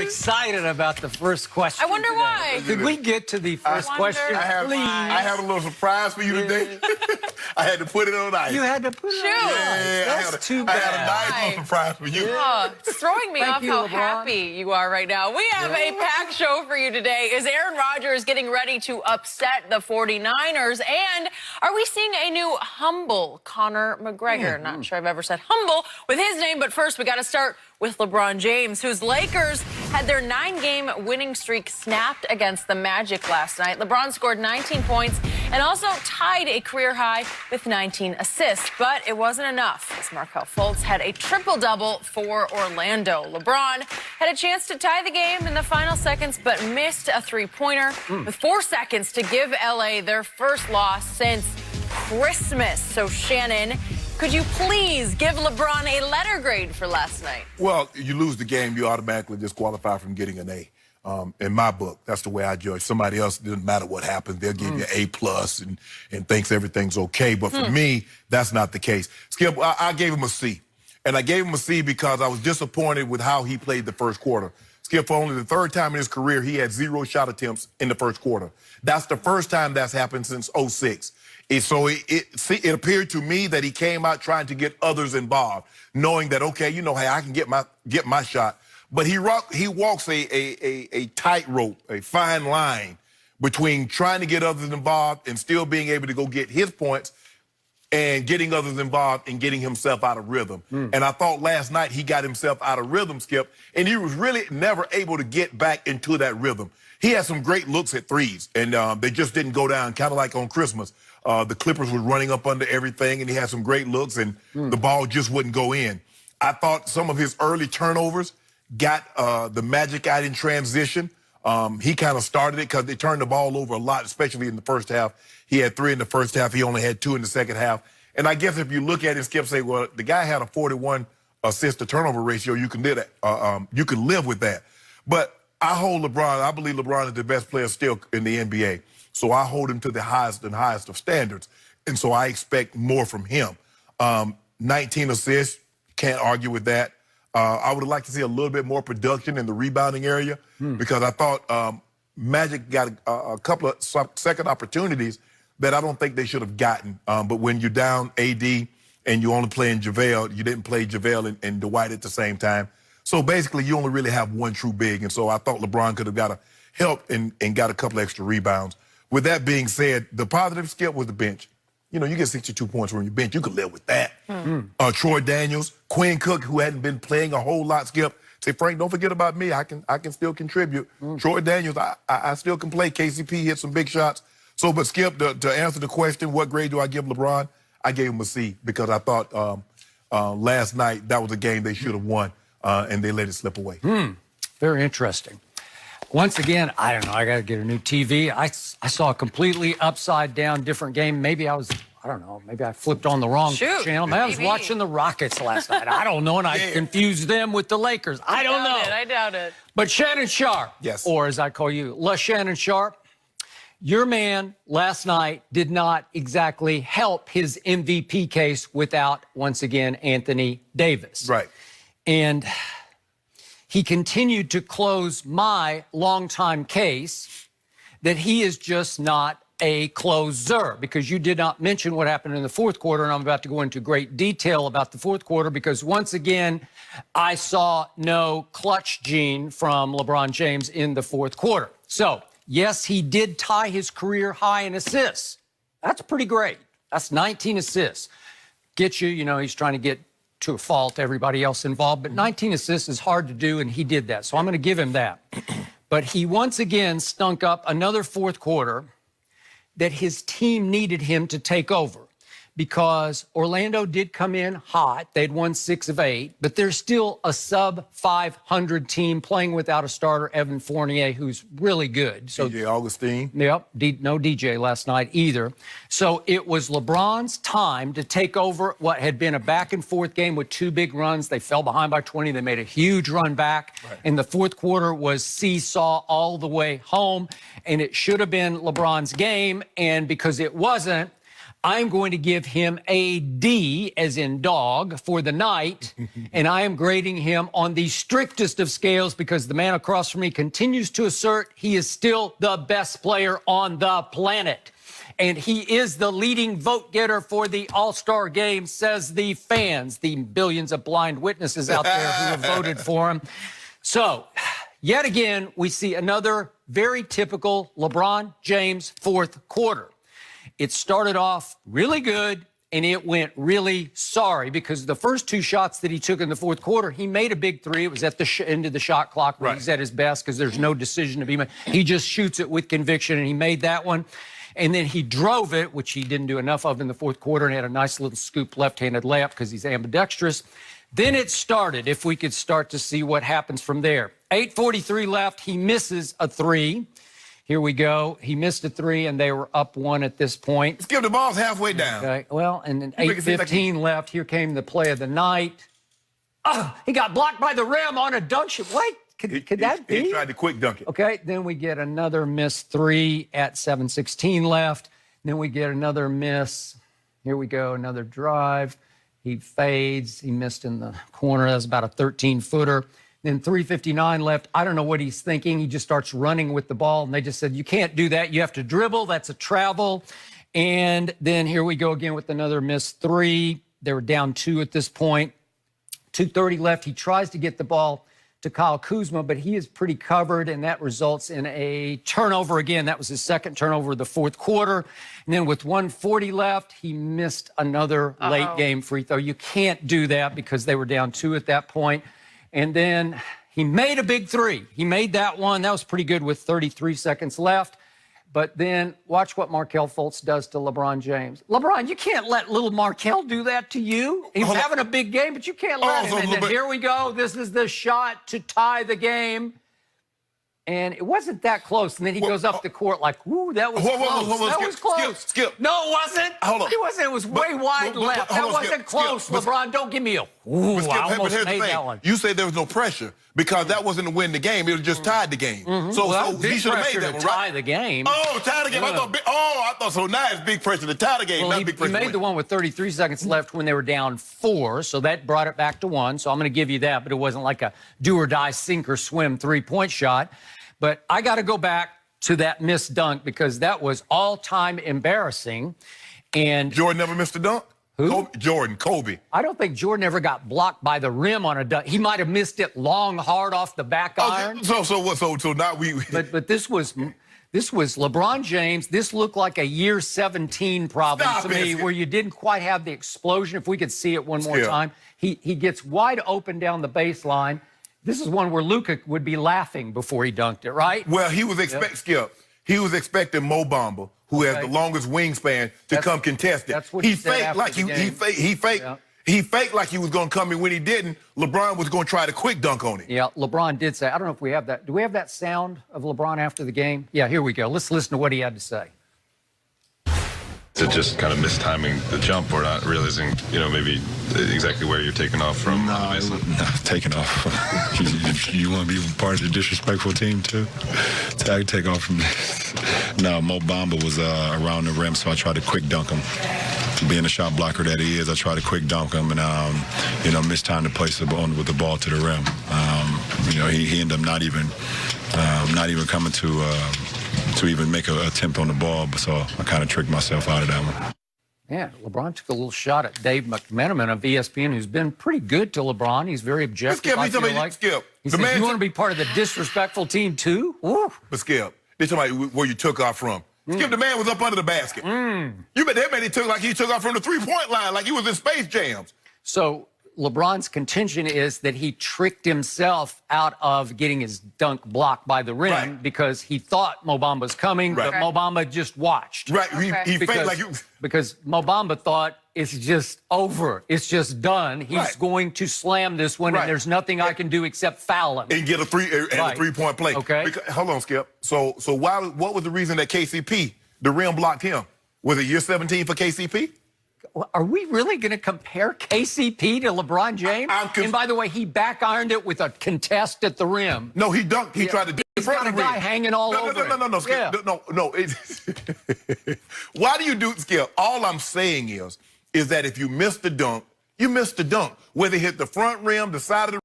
excited about the first question. I wonder today. why. Could we get to the first question, please? I have a little surprise for you today. I had to put it on ice. You had to put it on ice. That's too bad. I had a nice little surprise for you. It's throwing me off how happy you are right now. We have a packed show for you today. Is Aaron Rodgers getting ready to upset the 49ers? And are we seeing a new humble Conor McGregor? Not sure I've ever said humble with his name, but first we got to start with LeBron James, whose Lakers had their 9-game winning streak snapped against the Magic last night. LeBron scored 19 points and also tied a career high with 19 assists, but it wasn't enough as Markelle Fultz had a triple-double for Orlando. LeBron had a chance to tie the game in the final seconds, but missed a three-pointer with 4 seconds to give LA their first loss since Christmas. So, Shannon, could you please give LeBron a letter grade for last night? Well, you lose the game, you automatically disqualify from getting an A. In my book, that's the way I judge. Somebody else, it doesn't matter what happens. They'll give you an A+ and thinks everything's okay. But for me, that's not the case. Skip, I gave him a C. And I gave him a C because I was disappointed with how he played the first quarter. Skip, for only the third time in his career, he had 0 shot attempts in the first quarter. That's the first time that's happened since '06. So it appeared to me that he came out trying to get others involved, knowing that, okay, you know, hey, I can get my shot. But he walks a tightrope, a fine line between trying to get others involved and still being able to go get his points and getting others involved and getting himself out of rhythm. And I thought last night he got himself out of rhythm, Skip, and he was really never able to get back into that rhythm. He had some great looks at threes, and they just didn't go down, kind of like on Christmas. The Clippers were running up under everything, and he had some great looks, and the ball just wouldn't go in. I thought some of his early turnovers got the Magic out in transition. He kind of started it because they turned the ball over a lot, especially in the first half. He had 3 in the first half. He only had 2 in the second half. And I guess if you look at it, Skip, say, well, the guy had a 41 assist-to-turnover ratio. You can live with that. But I hold LeBron. I believe LeBron is the best player still in the NBA. So I hold him to the highest and highest of standards. And so I expect more from him. 19 assists, can't argue with that. I would like to see a little bit more production in the rebounding area because I thought Magic got a couple of second opportunities that I don't think they should have gotten. But when you're down AD and you're only playing JaVale, you didn't play JaVale and Dwight at the same time. So basically, you only really have one true big. And so I thought LeBron could have got a help and got a couple extra rebounds. With that being said, the positive, Skip, was the bench. You know, you get 62 points from your bench. You could live with that. Troy Daniels, Quinn Cook, who hadn't been playing a whole lot, Skip, say, Frank, don't forget about me. I can still contribute. Troy Daniels, I still can play. KCP hit some big shots. So, but Skip, to answer the question, what grade do I give LeBron? I gave him a C because I thought last night that was a game they should have won, and they let it slip away. Very interesting. Once again, I don't know, I got to get a new TV. I saw a completely upside-down different game. Maybe I don't know, maybe I flipped on the wrong channel. Maybe I was watching the Rockets last night. I don't know, and I confused them with the Lakers. I don't know. I doubt it. But Shannon Sharp, or as I call you, Shannon Sharp, your man last night did not exactly help his MVP case without, once again, Anthony Davis. Right. And he continued to close my longtime case that he is just not a closer, because you did not mention what happened in the fourth quarter, and I'm about to go into great detail about the fourth quarter because, once again, I saw no clutch gene from LeBron James in the fourth quarter. So, yes, he did tie his career high in assists. That's pretty great. That's 19 assists. Get you, you know, he's trying to get to a fault everybody else involved, but 19 assists is hard to do, and he did that. So I'm going to give him that. But he once again stunk up another fourth quarter that his team needed him to take over because Orlando did come in hot. They'd won 6 of 8, but they're still a sub-500 team playing without a starter, Evan Fournier, who's really good. So DJ Augustine. Yep, no DJ last night either. So it was LeBron's time to take over what had been a back-and-forth game with 2 big runs. They fell behind by 20. They made a huge run back. And the fourth quarter was seesaw all the way home. And it should have been LeBron's game. And because it wasn't, I'm going to give him a D, as in dog, for the night, and I am grading him on the strictest of scales because the man across from me continues to assert he is still the best player on the planet. And he is the leading vote getter for the All-Star game, says the fans, the billions of blind witnesses out there who have voted for him. So, yet again, we see another very typical LeBron James fourth quarter. It started off really good, and it went really sorry because the first two shots that he took in the fourth quarter, he made a big three. It was at the end of the shot clock when he's at his best because there's no decision to be made. He just shoots it with conviction, and he made that one. And then he drove it, which he didn't do enough of in the fourth quarter, and had a nice little scoop left-handed layup because he's ambidextrous. Then it started, if we could start to see what happens from there. 8:43 left. He misses a three. Here we go. He missed a three, and they were up one at this point. Let's give the balls halfway down. Okay. Well, and then 8:15 left. Here came the play of the night. Oh, he got blocked by the rim on a dunk shot. Wait, could that be? He tried to quick dunk it. Okay, then we get another missed three at 7:16 left. Then we get another miss. Here we go, another drive. He fades. He missed in the corner. That's about a 13-footer. Then 3:59 left. I don't know what he's thinking. He just starts running with the ball, and they just said, you can't do that. You have to dribble. That's a travel. And then here we go again with another missed three. They were down two at this point. 2:30 left. He tries to get the ball to Kyle Kuzma, but he is pretty covered, and that results in a turnover again. That was his second turnover of the fourth quarter. And then with 1:40 left, he missed another late game free throw. You can't do that because they were down two at that point. And then he made a big three. He made that one. That was pretty good with 33 seconds left. But then watch what Markelle Fultz does to LeBron James. LeBron, you can't let little Markelle do that to you. He's having a big game, but you can't let him. And then here we go. This is the shot to tie the game. And it wasn't that close. And then he goes up the court like, woo, that was close. That was close. Skip. No, it wasn't. Hold on. It wasn't. It was way wide left. That wasn't close. LeBron, don't give me a woo. I almost made that one. You say there was no pressure because that wasn't to win the game. It was just tied the game. So he should have made that one, right? Tie the game. Oh, tie the game. I thought so. Now it's big pressure to tie the game. Well, not big pressure. He made the one with 33 seconds left when they were down 4, so that brought it back to 1. So I'm going to give you that, but it wasn't like a do-or-die, sink-or-swim three-point shot. But I got to go back to that missed dunk because that was all-time embarrassing. And Jordan never missed a dunk? Who? Kobe. I don't think Jordan ever got blocked by the rim on a dunk. He might have missed it long, hard off the back iron. So now we. But this was LeBron James. This looked like a year 17 problem to me, where you didn't quite have the explosion. If we could see it one more time, he gets wide open down the baseline. This is one where Luka would be laughing before he dunked it, right? Well, he was Skip. He was expecting Mo Bamba, who has the longest wingspan, to come contest it. That's what he said faked like he faked like he was going to come in. When he didn't, LeBron was going to try to quick dunk on it. Yeah, LeBron did say. I don't know if we have that. Do we have that sound of LeBron after the game? Yeah, here we go. Let's listen to what he had to say. To just kind of mistiming the jump or not realizing, maybe exactly where you're taking off from? No, taking off. you want to be part of the disrespectful team, too? Take off from this. No, Mo Bamba was around the rim, so I tried to quick dunk him. Being a shot blocker that he is, I tried to quick dunk him and, mistimed the place with the ball to the rim. He ended up not even coming to even make an attempt on the ball, so I kind of tricked myself out of that one. Yeah, LeBron took a little shot at Dave McMenamin of ESPN, who's been pretty good to LeBron. He's very objective. Skip. He said, you want to be part of the disrespectful team, too? Ooh. But Skip, they're talking about where you took off from. Skip, the man was up under the basket. You bet that man he took off from the three-point line like he was in Space Jams. So LeBron's contention is that he tricked himself out of getting his dunk blocked by the rim because he thought Mo Bamba was coming, but Mo Bamba just watched. Right, he faked like you. Because Mo Bamba thought it's just over, it's just done. He's going to slam this one, and there's nothing I can do except foul him and get a three-point play. Okay. Hold on, Skip. So what was the reason that KCP, the rim blocked him? Was it year 17 for KCP? Are we really going to compare KCP to LeBron James? And by the way, he back ironed it with a contest at the rim. No, he dunked. He tried to do He's got a guy hanging all over him. No, Skip. No. Why do you do, Skip? All I'm saying is that if you miss the dunk, you missed the dunk. Whether it hit the front rim, the side of the